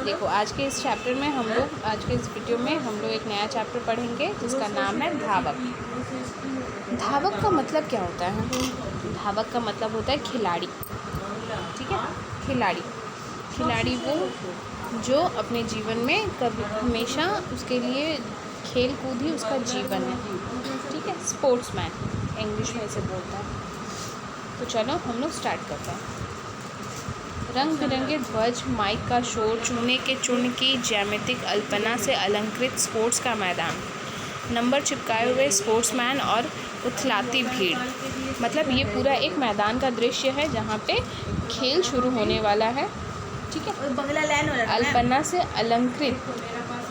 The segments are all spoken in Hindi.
देखो आज के इस चैप्टर में आज के इस वीडियो में हम लोग एक नया चैप्टर पढ़ेंगे जिसका नाम है धावक। धावक का मतलब क्या होता है? धावक का मतलब होता है खिलाड़ी। ठीक है, खिलाड़ी वो जो अपने जीवन में कभी हमेशा उसके लिए खेल कूद ही उसका जीवन है। ठीक है, स्पोर्ट्समैन इंग्लिश में इसे बोलता है। तो चलो हम लोग स्टार्ट करते हैं। रंग बिरंगे ध्वज, माइक का शोर, चूने के चूर्ण की ज्यामितिक अल्पना से अलंकृत स्पोर्ट्स का मैदान, नंबर चिपकाए हुए स्पोर्ट्समैन और उथलाती भीड़। मतलब ये पूरा एक मैदान का दृश्य है जहाँ पे खेल शुरू होने वाला है। ठीक है, अल्पना से अलंकृत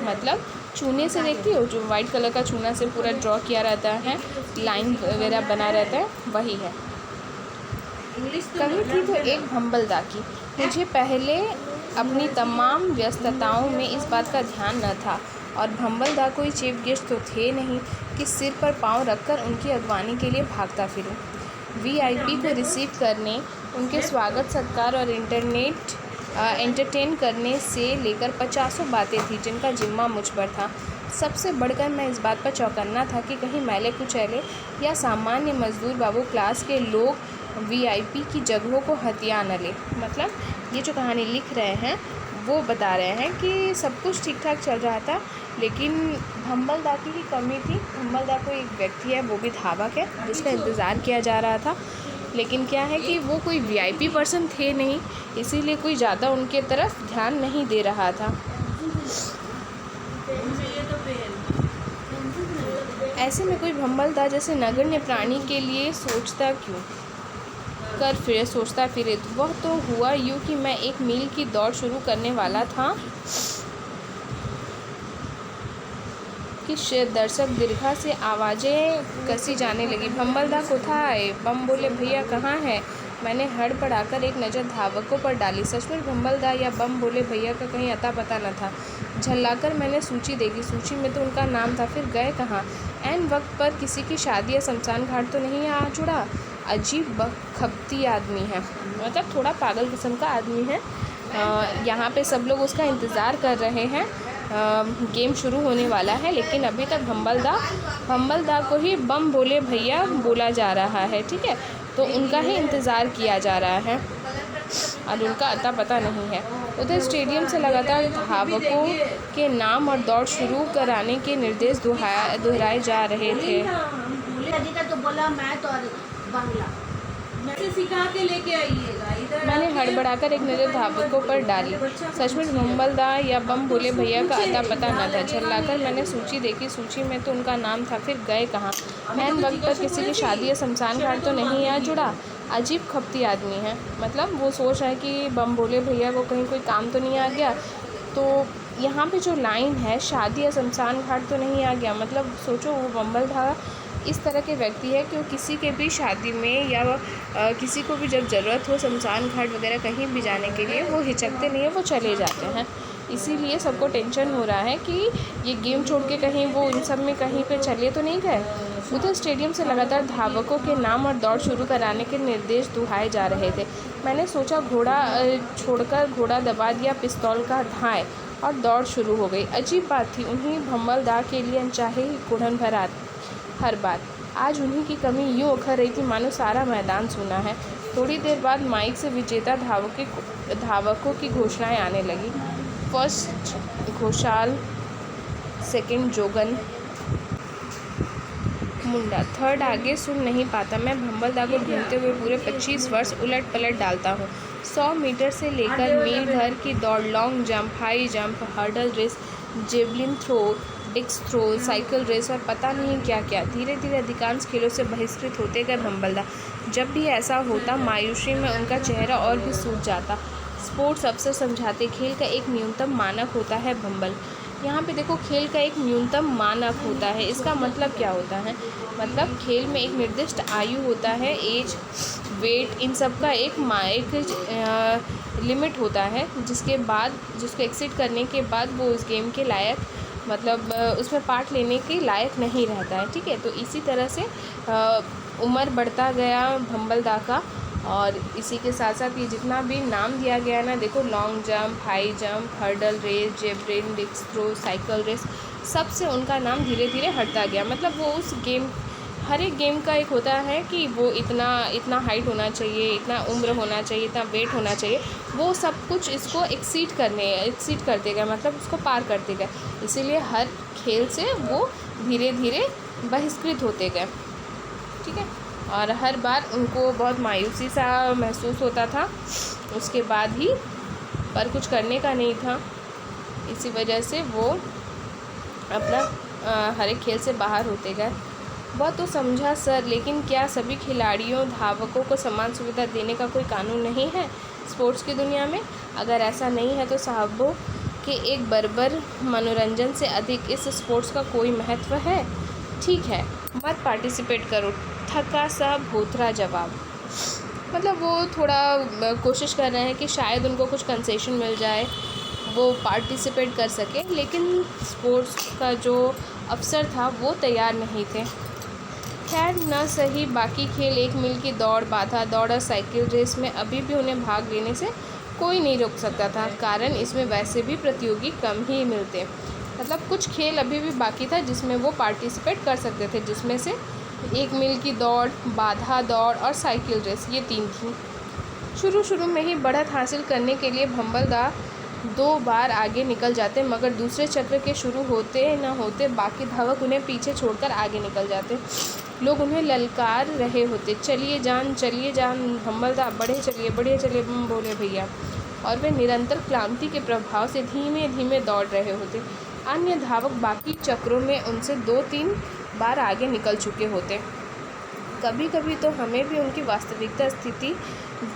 मतलब चूने से, देखती हो जो वाइट कलर का चूना से पूरा ड्रॉ किया रहता है, लाइन वगैरह बना रहता है, वही है। कहीं थी तो एक भंबलदा की। मुझे पहले अपनी तमाम व्यस्तताओं में इस बात का ध्यान न था, और भंबलदा कोई चीफ गेस्ट तो थे नहीं कि सिर पर पाँव रखकर उनकी अगवानी के लिए भागता फिरूं। वीआईपी को रिसीव करने, उनके स्वागत सत्कार और एंटरटेन करने से लेकर 50 बातें थी जिनका जिम्मा मुझ पर था। सबसे बढ़कर मैं इस बात पर चौकन्ना था कि कहीं मैले कुचैले या सामान्य मजदूर बाबू क्लास के लोग वीआईपी की जगहों को हथिया न ले। मतलब ये जो कहानी लिख रहे हैं वो बता रहे हैं कि सब कुछ ठीक ठाक चल रहा था, लेकिन भंबलदा की ही कमी थी। भंबलदा कोई एक व्यक्ति है, वो भी धावक है, जिसका इंतज़ार किया जा रहा था, लेकिन क्या है कि वो कोई वीआईपी पर्सन थे नहीं, इसीलिए कोई ज़्यादा उनके तरफ ध्यान नहीं दे रहा था। ऐसे में कोई भंबलदा जैसे नगण्य प्राणी के लिए सोचता फिरे। वह तो हुआ यूँ कि मैं एक मील की दौड़ शुरू करने वाला था कि दर्शक दीर्घा से आवाज़ें कसी जाने लगी। भंबलदा कोथाय? बम बोले भैया कहाँ है? मैंने हड़बड़ाकर एक नज़र धावकों पर डाली। सचमुच भंबलदा या बम बोले भैया का कहीं अता पता न था। झल्लाकर मैंने सूची देखी, सूची में तो उनका नाम था, फिर गए कहाँ? ऐन वक्त पर किसी की शादी या शमशान घाट तो नहीं आ जुड़ा? अजीब बखबती आदमी है, मतलब थोड़ा पागल किस्म का आदमी है। यहाँ पे सब लोग उसका इंतज़ार कर रहे हैं। गेम शुरू होने वाला है, लेकिन अभी तक भंबलदा को ही बम बोले भैया बोला जा रहा है। ठीक है, तो उनका ही इंतज़ार किया जा रहा है और उनका अता पता नहीं है। उधर स्टेडियम से लगातार धावकों के नाम और दौड़ शुरू कराने के निर्देश दोहराए जा रहे थे। मैंने हड़बड़ाकर एक नज़र धावकों पर डाली। सचमुच भंबलदा या बम बोले भैया का अता पता न था। झल्लाकर मैंने सूची देखी, सूची में तो उनका नाम था, फिर गए कहाँ? ऐन वक्त पर किसी की शादी या शमशान घाट तो नहीं आ जुड़ा? अजीब खपती आदमी है, मतलब वो सोच रहा है कि बम बोले भैया को कहीं कोई काम तो नहीं आ गया। तो यहाँ पे जो लाइन है, शादी या शमशान घाट तो नहीं आ गया, मतलब सोचो वो भंबलदा इस तरह के व्यक्ति है कि वो किसी के भी शादी में या किसी को भी जब ज़रूरत हो शमशान घाट वगैरह कहीं भी जाने के लिए, वो हिचकते नहीं है, वो चले जाते हैं। इसीलिए सबको टेंशन हो रहा है कि ये गेम छोड़ के कहीं वो इन सब में कहीं पे चले तो नहीं गए। उधर स्टेडियम से लगातार धावकों के नाम और दौड़ शुरू कराने के निर्देश दुहाए जा रहे थे। मैंने सोचा घोड़ा छोड़कर घोड़ा दबा दिया, पिस्तौल का धाए और दौड़ शुरू हो गई। अजीब बात थी, उन्हीं भंबलदा के लिए अनचाहे ही कुढ़न भर हर बात। आज उन्हीं की कमी यूँ उखड़ रही थी मानो सारा मैदान सूना है। थोड़ी देर बाद माइक से विजेता धावकों की घोषणाएं आने लगी। फर्स्ट घोषाल, सेकंड जोगन मुंडा, थर्ड आगे सुन नहीं पाता। मैं भंबलदा को ढूंढते हुए पूरे 25 वर्ष उलट पलट डालता हूँ। 100 मीटर से लेकर मील भर की दौड़, long jump, high jump, hurdle race, javelin throw, disc throw, cycle race और पता नहीं क्या क्या। धीरे धीरे अधिकांश खेलों से बहिष्कृत होते गए भंबलदा। जब भी ऐसा होता, मायूसी में उनका चेहरा और भी सूज जाता। स्पोर्ट्स अफसर समझाते, खेल का एक न्यूनतम मानक होता है भंबल। यहाँ पे देखो, खेल का एक न्यूनतम मानक होता है, इसका मतलब क्या होता है? मतलब खेल में एक निर्दिष्ट आयु होता है, एज, वेट, इन सब का एक लिमिट होता है, जिसके बाद जिसको एक्सीड करने के बाद वो उस गेम के लायक, मतलब उसमें पार्ट लेने के लायक नहीं रहता है। ठीक है, तो इसी तरह से उम्र बढ़ता गया भंबलदा का, और इसी के साथ साथ ये जितना भी नाम दिया गया है ना, देखो long jump, high jump, hurdle race, javelin, disc throw, cycle race, सबसे उनका नाम धीरे धीरे हटता गया। मतलब वो उस गेम, हर एक गेम का एक होता है कि वो इतना हाइट होना चाहिए, इतना उम्र होना चाहिए, इतना वेट होना चाहिए, वो सब कुछ इसको एक्सीड करते गए, मतलब उसको पार करते गए। इसीलिए हर खेल से वो धीरे धीरे बहिष्कृत होते गए। ठीक है, और हर बार उनको बहुत मायूसी सा महसूस होता था उसके बाद ही, पर कुछ करने का नहीं था। इसी वजह से वो अपना हर एक खेल से बाहर होते गए। बहुत तो समझा सर, लेकिन क्या सभी खिलाड़ियों धावकों को समान सुविधा देने का कोई कानून नहीं है स्पोर्ट्स की दुनिया में? अगर ऐसा नहीं है तो साहबों के एक बर्बर मनोरंजन से अधिक इस स्पोर्ट्स का कोई महत्व है? ठीक है, मत पार्टिसिपेट करो, थका सा भोथरा जवाब। मतलब वो थोड़ा कोशिश कर रहे हैं कि शायद उनको कुछ कंसेशन मिल जाए, वो पार्टिसिपेट कर सके, लेकिन स्पोर्ट्स का जो अफसर था वो तैयार नहीं थे। खैर न सही, बाकी खेल 1 मील की दौड़, बाधा दौड़ और साइकिल रेस में अभी भी उन्हें भाग लेने से कोई नहीं रोक सकता था, कारण इसमें वैसे भी प्रतियोगी कम ही मिलते। मतलब कुछ खेल अभी भी बाकी था जिसमें वो पार्टिसिपेट कर सकते थे, जिसमें से 1 मील की दौड़, बाधा दौड़ और साइकिल रेस, ये 3 थी। शुरू में ही बढ़त हासिल करने के लिए भंबलदा 2 बार आगे निकल जाते, मगर दूसरे चक्र के शुरू होते न होते बाकी धावक उन्हें पीछे छोड़कर आगे निकल जाते। लोग उन्हें ललकार रहे होते, चलिए जान भंबलदा, बढ़े चलिए बोले भैया। और वे निरंतर क्लांति के प्रभाव से धीमे धीमे दौड़ रहे होते। अन्य धावक बाकी चक्रों में उनसे 2-3 बार आगे निकल चुके होते। कभी कभी तो हमें भी उनकी वास्तविकता स्थिति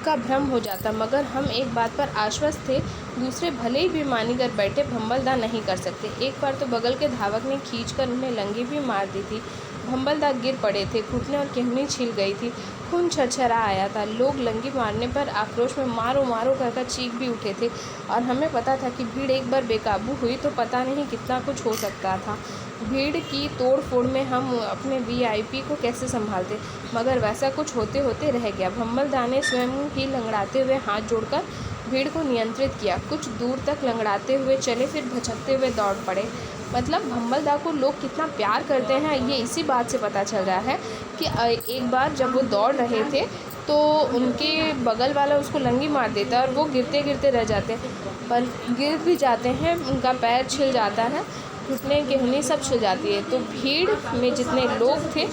का भ्रम हो जाता, मगर हम एक बात पर आश्वस्त थे, दूसरे भले ही बेईमानी कर बैठे, भंबलदा नहीं कर सकते। एक बार तो बगल के धावक ने खींचकर उन्हें लंगी भी मार दी थी। भंबलदा गिर पड़े थे, घुटने और केहनी छिल गई थी, खून छरछरा आया था। लोग लंगी मारने पर आक्रोश में मारो मारो कहकर चीख भी उठे थे, और हमें पता था कि भीड़ एक बार बेकाबू हुई तो पता नहीं कितना कुछ हो सकता था। भीड़ की तोड़ फोड़ में हम अपने वीआईपी को कैसे संभालते, मगर वैसा कुछ होते होते रह गया। भंबलदा ने स्वयं ही लंगड़ाते हुए हाथ जोड़कर भीड़ को नियंत्रित किया, कुछ दूर तक लंगड़ाते हुए चले, फिर भचकते हुए दौड़ पड़े। मतलब भंबलदा को लोग कितना प्यार करते हैं ये इसी बात से पता चल रहा है कि एक बार जब वो दौड़ रहे थे तो उनके बगल वाला उसको लंगी मार देता है और वो गिरते गिरते रह जाते हैं, पर गिर भी जाते हैं, उनका पैर छिल जाता है, घुटने केहनी सब छिल जाती है। तो भीड़ में जितने लोग थे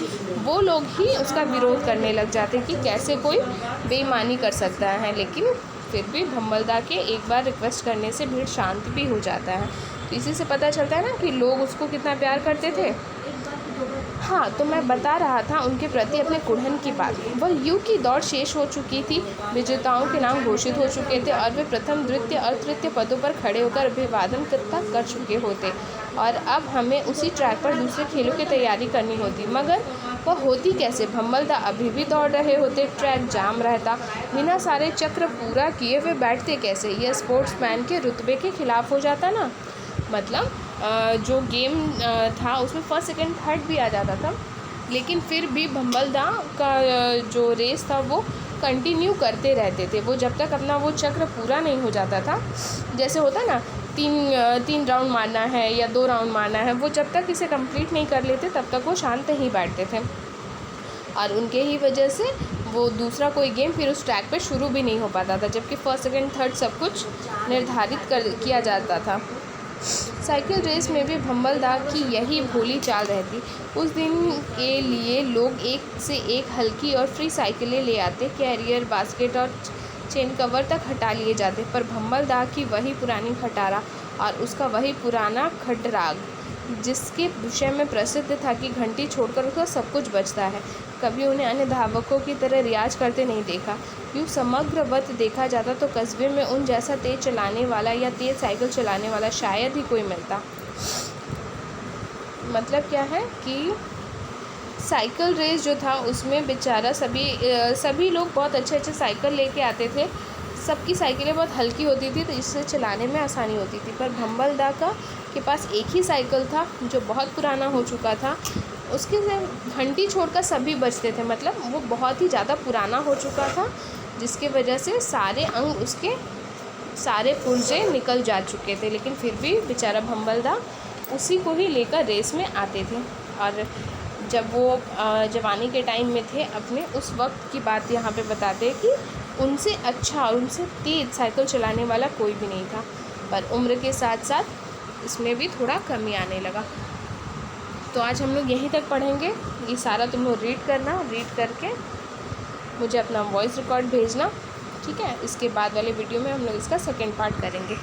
वो लोग ही उसका विरोध करने लग जाते कि कैसे कोई बेईमानी कर सकता है, लेकिन फिर भी भंबलदा के एक बार रिक्वेस्ट करने से भीड़ शांत भी हो जाता है। तो इसी से पता चलता है ना कि लोग उसको कितना प्यार करते थे। हाँ, तो मैं बता रहा था उनके प्रति अपने कुढ़न की बात। वह यू की दौड़ शेष हो चुकी थी, विजेताओं के नाम घोषित हो चुके थे और वे प्रथम, द्वितीय और तृतीय पदों पर खड़े होकर अभिवादन तक कर चुके होते, और अब हमें उसी ट्रैक पर दूसरे खेलों की तैयारी करनी होती। मगर वह होती कैसे? भंबलदा अभी भी दौड़ रहे होते, ट्रैक जाम रहता, बिना सारे चक्र पूरा किए वे बैठते कैसे? यह स्पोर्ट्समैन के रुतबे के खिलाफ हो जाता ना। मतलब जो गेम था उसमें फर्स्ट सेकंड थर्ड भी आ जाता था, लेकिन फिर भी भंबलदा का जो रेस था वो कंटिन्यू करते रहते थे। वो जब तक अपना वो चक्र पूरा नहीं हो जाता था, जैसे होता ना 3 राउंड मारना है या 2 राउंड मारना है, वो जब तक इसे कंप्लीट नहीं कर लेते तब तक वो शांत ही बैठते थे, और उनके ही वजह से वो दूसरा कोई गेम फिर उस ट्रैक पे शुरू भी नहीं हो पाता था, जबकि फर्स्ट सेकंड थर्ड सब कुछ निर्धारित किया जाता था। साइकिल रेस में भी भंबलदा की यही भोली चाल रहती। उस दिन के लिए लोग एक से एक हल्की और फ्री साइकिलें ले आते, कैरियर, बास्केट और चेन कवर तक हटा लिए जाते, पर भंबलदा की वही पुरानी खटारा और उसका वही पुराना खडराग, जिसके विषय में प्रसिद्ध था कि घंटी छोड़कर उसका सब कुछ बचता है। कभी उन्हें अन्य धावकों की तरह रियाज करते नहीं देखा। यूँ समग्रवत देखा जाता तो कस्बे में उन जैसा तेज़ चलाने वाला या तेज़ साइकिल चलाने वाला शायद ही कोई मिलता। मतलब क्या है कि साइकिल रेस जो था उसमें बेचारा सभी लोग बहुत अच्छे साइकिल लेके आते थे, सबकी साइकिलें बहुत हल्की होती थी तो इससे चलाने में आसानी होती थी, पर भंबलदा के पास एक ही साइकिल था जो बहुत पुराना हो चुका था, उसके घंटी छोड़कर सभी बचते थे। मतलब वो बहुत ही ज़्यादा पुराना हो चुका था, जिसकी वजह से सारे अंग उसके सारे पुर्जे निकल जा चुके थे, लेकिन फिर भी बेचारा भंबल दा उसी को ही लेकर रेस में आते थे। और जब वो जवानी के टाइम में थे अपने, उस वक्त की बात यहाँ पे बताते हैं कि उनसे अच्छा और उनसे तेज़ साइकिल चलाने वाला कोई भी नहीं था। पर उम्र के साथ साथ इसमें भी थोड़ा कमी आने लगा। तो आज हम लोग यहीं तक पढ़ेंगे। ये सारा तुम लोग रीड करना, रीड करके मुझे अपना वॉइस रिकॉर्ड भेजना, ठीक है। इसके बाद वाले वीडियो में हम लोग इसका सेकेंड पार्ट करेंगे।